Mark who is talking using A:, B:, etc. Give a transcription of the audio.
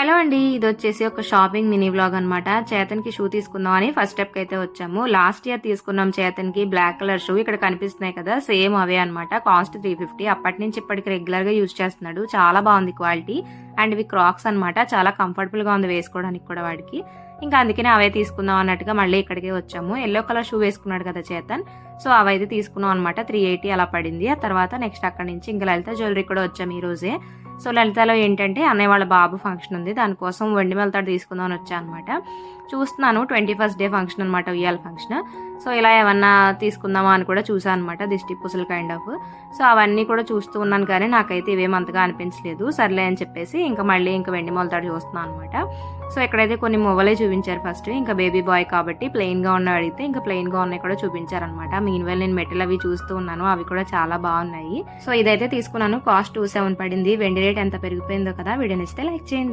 A: Hello అండి, ఇది వచ్చేసి ఒక షాపింగ్ మినీ వ్లాగ్ అనమాట. చేతన్కి షూ తీసుకుందాం అని ఫస్ట్ స్టెప్ కి అయితే వచ్చాము. లాస్ట్ ఇయర్ తీసుకున్నాం చేతన్కి బ్లాక్ కలర్ షూ. ఇక్కడ కనిపిస్తున్నాయి కదా, సేమ్ అవే అనమాట. కాస్ట్ 350. అప్పటి నుంచి ఇప్పటికి రెగ్యులర్ గా యూజ్ చేస్తున్నాడు. చాలా బాగుంది క్వాలిటీ. అండ్ ఇవి క్రాక్స్ అనమాట. చాలా కంఫర్టబుల్ గా ఉంది వేసుకోవడానికి కూడా వాడికి. ఇంకా అందుకనే అవే తీసుకుందాం అన్నట్టుగా మళ్ళీ ఇక్కడికే వచ్చాము. ఎల్లో కలర్ షూ వేసుకున్నాడు కదా చేతన్, సో అవైతే తీసుకున్నాం అనమాట. 380 అలా పడింది. ఆ తర్వాత నెక్స్ట్ అక్కడ నుంచి ఇంకా లలిత జ్యువెలరీ కూడా వచ్చాము ఈ రోజే. సో లలితలో ఏంటంటే అన్నయ్య వాళ్ళ బాబు ఫంక్షన్ ఉంది, దానికోసం వెండి మెలతాడు తీసుకుందాం అని వచ్చా అనమాట. చూస్తున్నాను 21st డే ఫంక్షన్ అనమాట, ఉయ్యాల ఫంక్షన్. సో ఇలా ఏమన్నా తీసుకుందామా అని కూడా చూసాను అనమాట, దిష్టి పుసులు కైండ్ ఆఫ్. సో అవన్నీ కూడా చూస్తూ ఉన్నాను కానీ నాకైతే ఇవేమంతగా అనిపించలేదు. సర్లే అని చెప్పేసి ఇంకా మళ్ళీ ఇంకా వెండి మొలతాడు చూస్తున్నాను అనమాట. సో ఇక్కడైతే కొన్ని మువ్వలే చూపించారు ఫస్ట్. ఇంకా బేబీ బాయ్ కాబట్టి ప్లెయిన్ గా ఉన్న అడిగితే ఇంకా ప్లెయిన్ గా ఉన్నాయి కూడా చూపించారనమాట. మీన్వెల్ నేను మెటల్ అవి చూస్తూ ఉన్నాను, అవి కూడా చాలా బాగున్నాయి. సో ఇదైతే తీసుకున్నాను. కాస్ట్ 27 పడింది. వెండి రేట్ ఎంత పెరిగిపోయిందో కదా. వీడియో నచ్చితే లైక్ చేయండి.